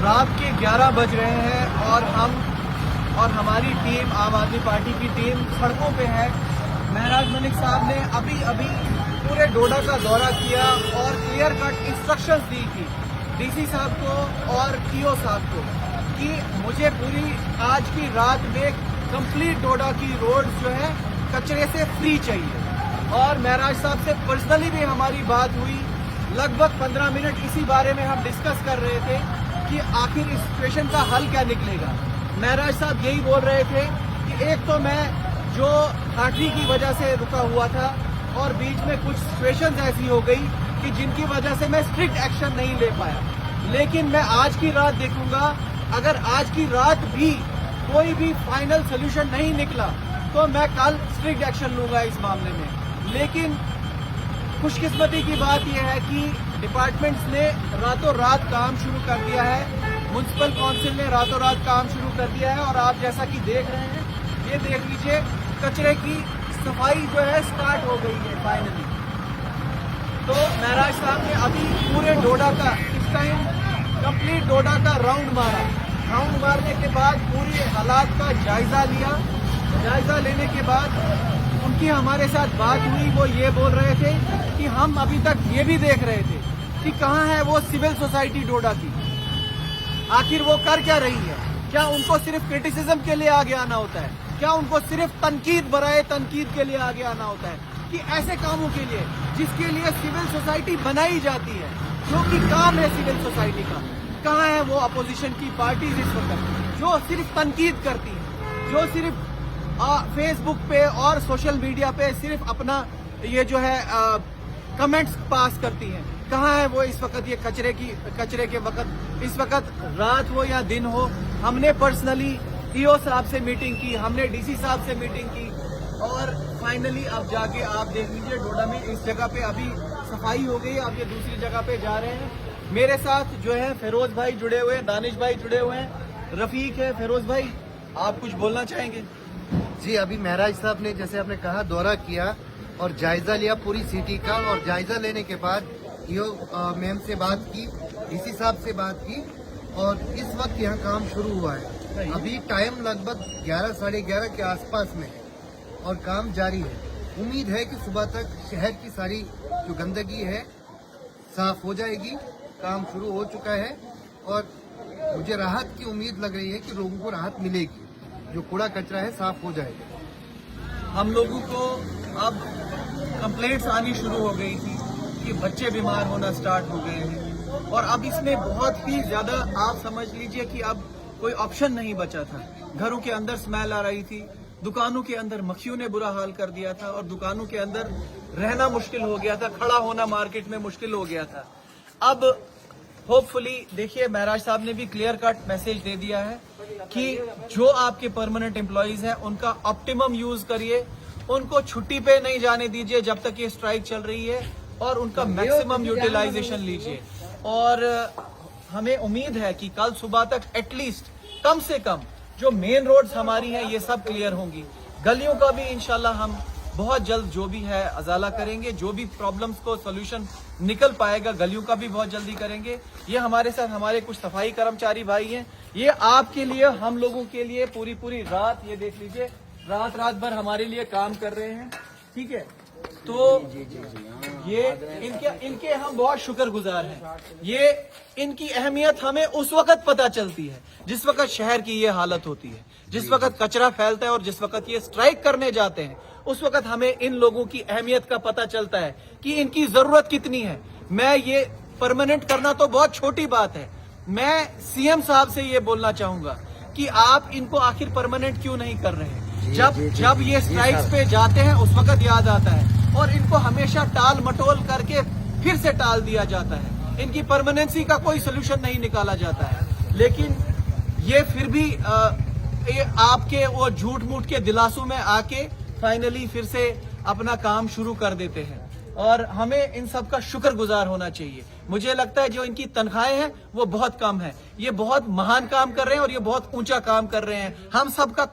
रात के 11 बज रहे हैं और हम और हमारी टीम, आम आदमी पार्टी की टीम सड़कों पे है। महराज मलिक साहब ने अभी पूरे डोडा का दौरा किया और क्लियर कट इंस्ट्रक्शंस दी थी डीसी साहब को और ईओ साहब को कि मुझे पूरी आज की रात में कंप्लीट डोडा की रोड जो है कचरे से फ्री चाहिए। और महराज साहब से पर्सनली भी हमारी बात हुई, लगभग 15 मिनट इसी बारे में हम डिस्कस कर रहे थे कि आखिर इस सिचुएशन का हल क्या निकलेगा। महराज साहब यही बोल रहे थे कि एक तो मैं जो हाटरी की वजह से रुका हुआ था और बीच में कुछ सिचुएशंस ऐसी हो गई कि जिनकी वजह से मैं स्ट्रिक्ट एक्शन नहीं ले पाया, लेकिन मैं आज की रात देखूंगा। अगर आज की रात भी कोई भी फाइनल सोल्यूशन नहीं निकला तो मैं कल स्ट्रिक्ट एक्शन लूंगा इस मामले में। लेकिन खुशकिस्मती की बात यह है कि डिपार्टमेंट्स ने रातों रात काम शुरू कर दिया है, म्युनिसिपल काउंसिल ने रातों रात काम शुरू कर दिया है और आप जैसा कि देख रहे हैं, ये देख लीजिए कचरे की सफाई जो है स्टार्ट हो गई है फाइनली। तो महराज साहब ने अभी पूरे डोडा का इस टाइम कंप्लीट डोडा का राउंड मारा। राउंड मारने के बाद पूरी हालात का जायजा लिया। जायजा लेने के बाद उनकी हमारे साथ बात हुई। वो ये बोल रहे थे कि हम अभी तक ये भी देख रहे थे कि कहाँ है वो सिविल सोसाइटी डोडा की, आखिर वो कर क्या रही है। क्या उनको सिर्फ क्रिटिसिज्म के लिए आगे आना होता है? क्या उनको सिर्फ तनकीद बराए तनकीद के लिए आगे आना होता है कि ऐसे कामों के लिए जिसके लिए सिविल सोसाइटी बनाई जाती है, जो कि काम है सिविल सोसाइटी का, कहाँ है वो अपोजिशन की पार्टीज इस वक्त जो सिर्फ तनकीद करती है, जो सिर्फ फेसबुक पे और सोशल मीडिया पे सिर्फ अपना ये जो है कमेंट्स पास करती हैं। कहाँ है वो इस वक्त ये कचरे के वक्त, इस वक्त रात हो या दिन हो। हमने पर्सनली ईओ साहब से मीटिंग की, हमने डीसी साहब से मीटिंग की और फाइनली अब जाके आप देख लीजिए डोडा में इस जगह पे अभी सफाई हो गई। अब ये दूसरी जगह पे जा रहे हैं। मेरे साथ जो है फिरोज भाई जुड़े हुए हैं, दानिश भाई जुड़े हुए हैं, रफीक है। फिरोज भाई, आप कुछ बोलना चाहेंगे? जी, अभी महराज साहब ने जैसे आपने कहा दौरा किया और जायजा लिया पूरी सिटी का, और जायजा लेने के बाद ईओ मैम से बात की, डीसी साहब से बात की और इस वक्त यहाँ काम शुरू हुआ है। अभी टाइम लगभग 11 साढ़े 11 के आसपास में है और काम जारी है। उम्मीद है कि सुबह तक शहर की सारी जो गंदगी है साफ हो जाएगी। काम शुरू हो चुका है और मुझे राहत की उम्मीद लग रही है कि लोगों को राहत मिलेगी, जो कूड़ा कचरा है साफ हो जाएगा। हम लोगों को अब कंप्लेंट्स आनी शुरू हो गई थी कि बच्चे बीमार होना स्टार्ट हो गए हैं और अब इसमें बहुत ही ज्यादा आप समझ लीजिए कि अब कोई ऑप्शन नहीं बचा था। घरों के अंदर स्मेल आ रही थी, दुकानों के अंदर मक्खियों ने बुरा हाल कर दिया था और दुकानों के अंदर रहना मुश्किल हो गया था, खड़ा होना मार्केट में मुश्किल हो गया था। अब होपफुली देखिए महराज साहब ने भी क्लियर कट मैसेज दे दिया है कि जो आपके परमानेंट एम्प्लॉइज हैं उनका ऑप्टिमम यूज करिए, उनको छुट्टी पे नहीं जाने दीजिए जब तक ये स्ट्राइक चल रही है और उनका मैक्सिमम यूटिलाइजेशन लीजिए। और हमें उम्मीद है कि कल सुबह तक एटलीस्ट कम से कम जो मेन रोड्स हमारी हैं ये सब क्लियर होंगी। गलियों का भी इंशाल्लाह हम बहुत जल्द जो भी है अजाला करेंगे, जो भी प्रॉब्लम्स को सोल्यूशन निकल पाएगा गलियों का भी बहुत जल्दी करेंगे। ये हमारे साथ हमारे कुछ सफाई कर्मचारी भाई हैं, ये आपके लिए, हम लोगों के लिए पूरी रात, ये देख लीजिए रात भर हमारे लिए काम कर रहे हैं। ठीक है, तो ये इनके हम बहुत शुक्रगुजार हैं। ये इनकी अहमियत हमें उस वक्त पता चलती है जिस वक्त शहर की ये हालत होती है, जिस वक्त कचरा फैलता है और जिस वक्त ये स्ट्राइक करने जाते हैं, उस वक्त हमें इन लोगों की अहमियत का पता चलता है कि इनकी जरूरत कितनी है। मैं ये परमानेंट करना तो बहुत छोटी बात है, मैं सीएम साहब से ये बोलना चाहूंगा कि आप इनको आखिर परमानेंट क्यों नहीं कर रहे हैं। जब ये स्ट्राइक्स पे जाते हैं उस वक्त याद आता है और इनको हमेशा टाल मटोल करके फिर से टाल दिया जाता है। इनकी परमानेंसी का कोई सोल्यूशन नहीं निकाला जाता है। लेकिन ये फिर भी ये आपके वो झूठ मूठ के दिलासों में आके फाइनली फिर से अपना काम शुरू कर देते हैं। और हमें इन सब का शुक्रगुजार होना चाहिए। मुझे लगता है जो इनकी तनख्वाहें हैं वो बहुत कम है। ये बहुत महान काम कर रहे हैं और ये बहुत ऊंचा काम कर रहे हैं। हम सबका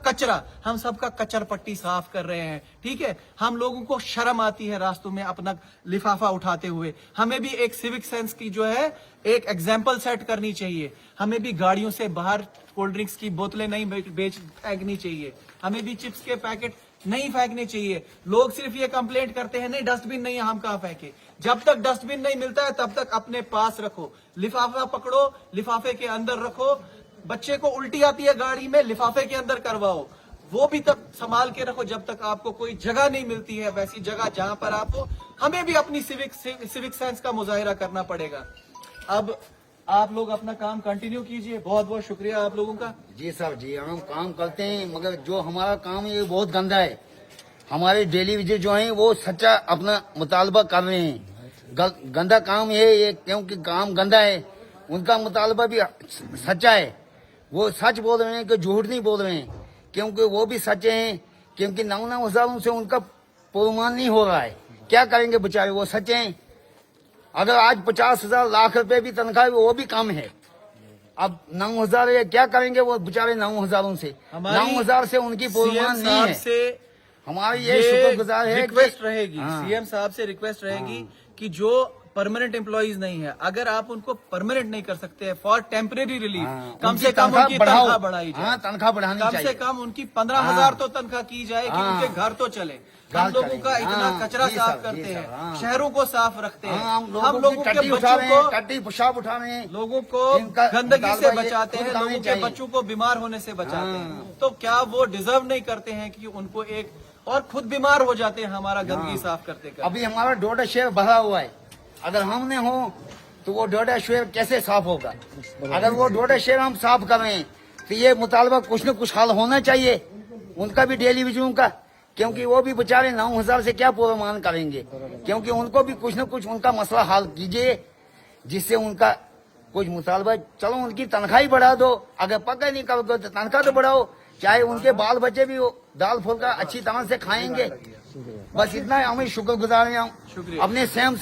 कचरा पट्टी साफ कर रहे हैं। ठीक है, हम लोगों को शर्म आती है रास्तों में अपना लिफाफा उठाते हुए। हमें भी एक सिविक सेंस की जो है एक एग्जाम्पल सेट करनी चाहिए। हमें भी गाड़ियों से बाहर कोल्ड ड्रिंक्स की बोतलें नहीं फेंकनी चाहिए। हमें भी चिप्स के पैकेट नहीं फेंकने चाहिए। लोग सिर्फ ये कंप्लेंट करते हैं नहीं डस्टबिन नहीं है, हम कहाँ फेंके। जब तक डस्टबिन नहीं मिलता है तब तक अपने पास रखो। लिफाफा पकड़ो, लिफाफे के अंदर रखो। बच्चे को उल्टी आती है गाड़ी में, लिफाफे के अंदर करवाओ, वो भी तब संभाल के रखो जब तक आपको कोई जगह नहीं मिलती है वैसी जगह जहां पर आपको। हमें भी अपनी सिविक सेंस का मुजाहिरा करना पड़ेगा। अब आप लोग अपना काम कंटिन्यू कीजिए। बहुत बहुत शुक्रिया आप लोगों का। जी साहब जी, हम काम करते हैं मगर जो हमारा काम है ये बहुत गंदा है। हमारे डेली विजिट जो है वो सच्चा अपना मुतालबा कर रहे हैं। गंदा काम है ये, क्योंकि काम गंदा है। उनका मुतालबा भी सच्चा है। वो सच बोल रहे हैं कि झूठ नहीं बोल रहे हैं, क्योंकि वो भी सच्चे हैं। क्योंकि 9 हज़ारों से उनका पुरमान नहीं हो रहा है। क्या करेंगे बेचारे, वो सच्चे हैं। अगर आज 50,000 लाख रुपए भी तनख्वाह है वो भी कम है। अब 9,000 क्या करेंगे वो बेचारे 9,000 से। 9,000 से उनकी पुरमान नहीं है। से हमारी ये शुक्रगुजार है। रिक्वेस्ट रहेगी, हाँ। सीएम साहब से रिक्वेस्ट रहेगी कि जो परमानेंट एम्प्लॉइज नहीं है, अगर आप उनको परमानेंट नहीं कर सकते हैं फॉर टेम्परेरी रिलीफ, कम से कम उनकी तनख्वाह बढ़ाई जाए। तनख्वाह बढ़ानी चाहिए। कम से कम उनकी 15,000 तो तनख्वाह की जाए कि उनके घर तो चले। हम लोगों का इतना कचरा साफ करते हैं, शहरों को साफ रखते हैं, हम लोगों के बच्चों को टट्टी पेशाब उठा रहे हैं, लोगों को गंदगी से बचाते हैं, लोगों के बच्चों को बीमार होने से बचाते हैं। तो क्या वो डिजर्व नहीं करते हैं कि उनको एक, और खुद बीमार हो जाते हैं हमारा गंदगी साफ करते करते। अभी हमारा 1.5 शेर भरा हुआ है। अगर हमने हो तो वो 1.5 शेर कैसे साफ होगा। अगर वो 1.5 शेर हम साफ कर रहे हैं तो ये मुतालबा कुछ न कुछ हाल होना चाहिए उनका भी, डेली विजूम का। क्योंकि वो भी बेचारे 9,000 से क्या पुरमान करेंगे। क्योंकि उनको भी कुछ न कुछ उनका मसला हल कीजिए, जिससे उनका कुछ मुतालबा। चलो उनकी तनख्वाह ही बढ़ा दो, अगर पक्का नहीं करोगे तो तनख्वाह तो बढ़ाओ, चाहे उनके बाल बच्चे भी दाल फुल्का अच्छी तरह से खाएंगे। बस इतना हमें शुक्रगुजार हैं हम शुक्रिया। अपने सेम